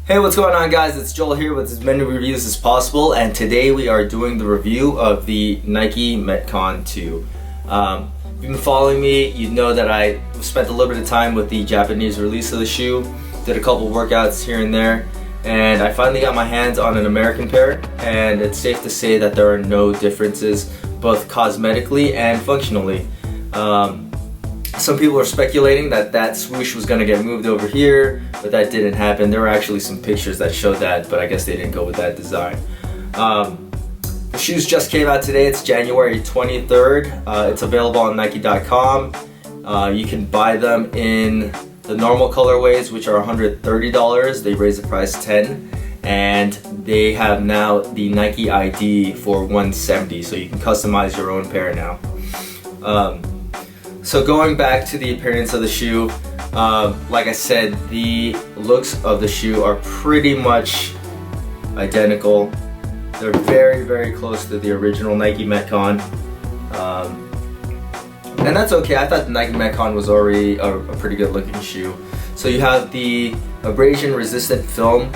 Hey, what's going on, guys? It's Joel here with as many reviews as possible, and today we are doing the review of the Nike Metcon 2. If you've been following me, you know that I spent a little bit of time with the Japanese release of the shoe, did a couple workouts here and there, and I finally got my hands on an American pair, and it's safe to say that there are no differences, both cosmetically and functionally. Some people are speculating that that swoosh was going to get moved over here, but that didn't happen. There were actually some pictures that showed that, but I guess they didn't go with that design. The shoes just came out today. It's January 23rd. It's available on Nike.com. You can buy them in the normal colorways, which are $130. They raised the price $10, and they have now the Nike ID for $170, so you can customize your own pair now. So going back to the appearance of the shoe, like I said, the looks of the shoe are pretty much identical. They're very, very close to the original Nike Metcon. And that's okay. I thought the Nike Metcon was already a pretty good looking shoe. So you have the abrasion resistant film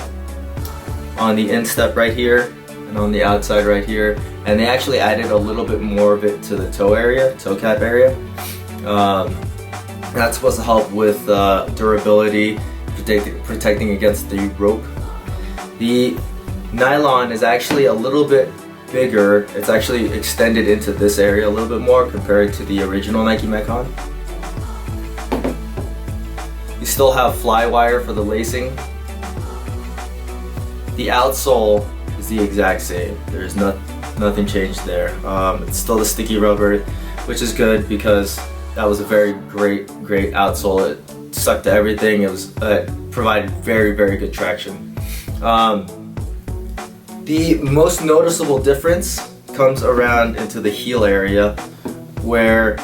on the instep right here and on the outside right here. And they actually added a little bit more of it to the toe cap area. That's supposed to help with durability, protecting against the rope. The nylon is actually a little bit bigger. It's actually extended into this area a little bit more compared to the original Nike Metcon. You still have fly wire for the lacing. The outsole is the exact same. There's nothing changed there. It's still the sticky rubber, which is good because that was a very great outsole. It stuck to everything. It provided very, very good traction. The most noticeable difference comes around into the heel area, where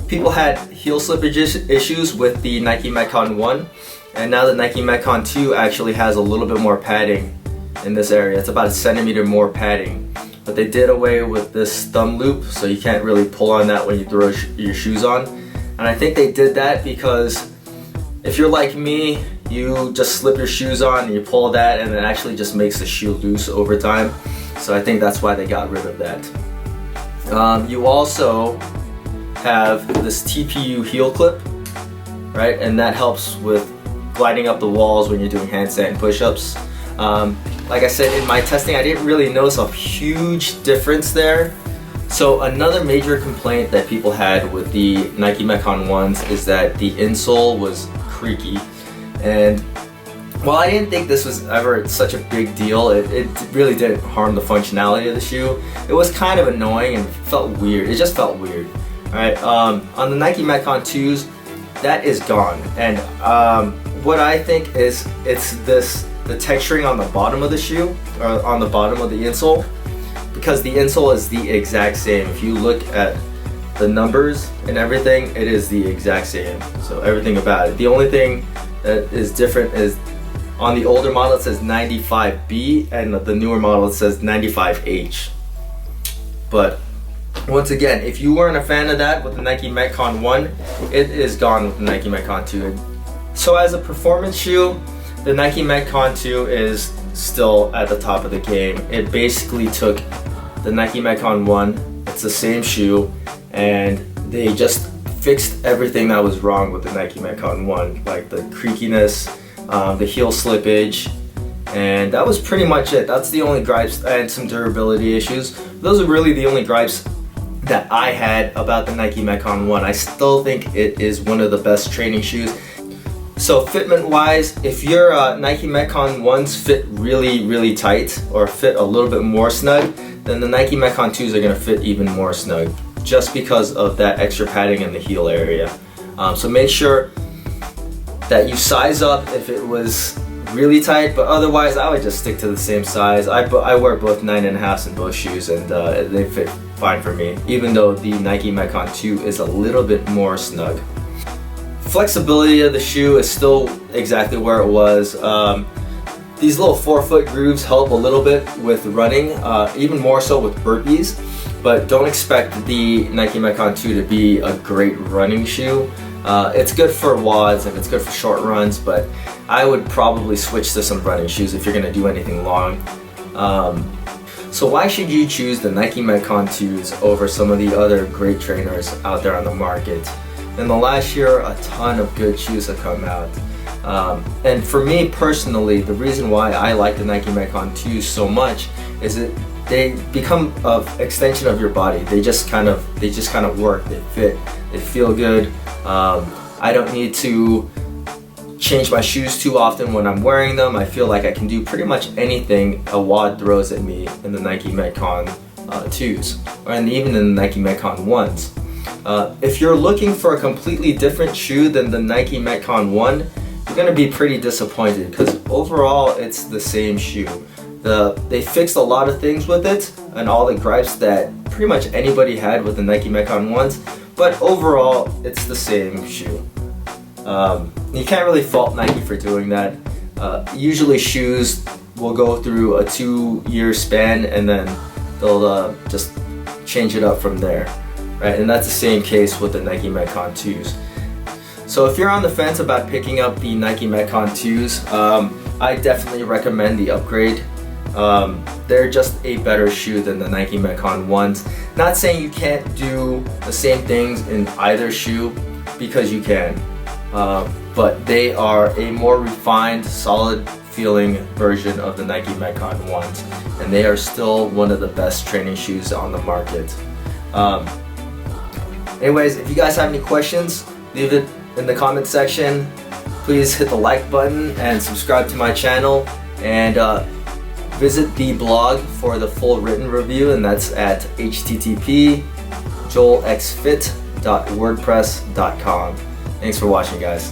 people had heel slippage issues with the Nike Metcon 1, and now the Nike Metcon 2 actually has a little bit more padding in this area. It's about a centimeter more padding. But they did away with this thumb loop, so you can't really pull on that when you throw your shoes on. And I think they did that because if you're like me, you just slip your shoes on and you pull that, and it actually just makes the shoe loose over time. So I think that's why they got rid of that. You also have this TPU heel clip, right? And that helps with gliding up the walls when you're doing handstand push-ups. Like I said, in my testing, I didn't really notice a huge difference there. So another major complaint that people had with the Nike Metcon 1s is that the insole was creaky. And while I didn't think this was ever such a big deal, it really didn't harm the functionality of the shoe. It was kind of annoying and felt weird. It just felt weird. All right. On the Nike Metcon 2s, that is gone. And what I think is the texturing on the bottom of the shoe, or on the bottom of the insole, because the insole is the exact same. If you look at the numbers and everything, it is the exact same. So everything about it. The only thing that is different is on the older model it says 95B, and the newer model it says 95H. But once again, if you weren't a fan of that with the Nike Metcon 1, it is gone with the Nike Metcon 2. So as a performance shoe, the Nike Metcon 2 is still at the top of the game. It basically took the Nike Metcon 1, it's the same shoe, and they just fixed everything that was wrong with the Nike Metcon 1, like the creakiness, the heel slippage, and that was pretty much it. That's the only gripes, and some durability issues. Those are really the only gripes that I had about the Nike Metcon 1. I still think it is one of the best training shoes. So fitment wise, if your Nike Metcon 1s fit really, really tight, or fit a little bit more snug, then the Nike Metcon 2s are going to fit even more snug, just because of that extra padding in the heel area. So make sure that you size up if it was really tight, but otherwise I would just stick to the same size. I wear both 9.5s in both shoes, and they fit fine for me, even though the Nike Metcon 2 is a little bit more snug. Flexibility of the shoe is still exactly where it was. These little forefoot grooves help a little bit with running, even more so with burpees, but don't expect the Nike Metcon 2 to be a great running shoe. It's good for WODs and it's good for short runs, but I would probably switch to some running shoes if you're going to do anything long. So why should you choose the Nike Metcon 2s over some of the other great trainers out there on the market? In the last year, a ton of good shoes have come out. And for me personally, the reason why I like the Nike Metcon 2s so much is that they become an extension of your body. They just kind of work. They fit. They feel good. I don't need to change my shoes too often when I'm wearing them. I feel like I can do pretty much anything a wad throws at me in the Nike Metcon 2s, and even in the Nike Metcon 1s. If you're looking for a completely different shoe than the Nike Metcon 1, you're going to be pretty disappointed because overall it's the same shoe. They fixed a lot of things with it and all the gripes that pretty much anybody had with the Nike Metcon 1s, but overall it's the same shoe. You can't really fault Nike for doing that. Usually shoes will go through a 2-year span and then they'll just change it up from there, right? And that's the same case with the Nike Metcon 2s. So if you're on the fence about picking up the Nike Metcon 2s, I definitely recommend the upgrade. They're just a better shoe than the Nike Metcon 1s. Not saying you can't do the same things in either shoe, because you can. But they are a more refined, solid feeling version of the Nike Metcon 1s, and they are still one of the best training shoes on the market. Anyways, if you guys have any questions, leave it in the comment section. Please hit the like button and subscribe to my channel, and visit the blog for the full written review, and that's at http://joelxfit.wordpress.com. Thanks for watching, guys.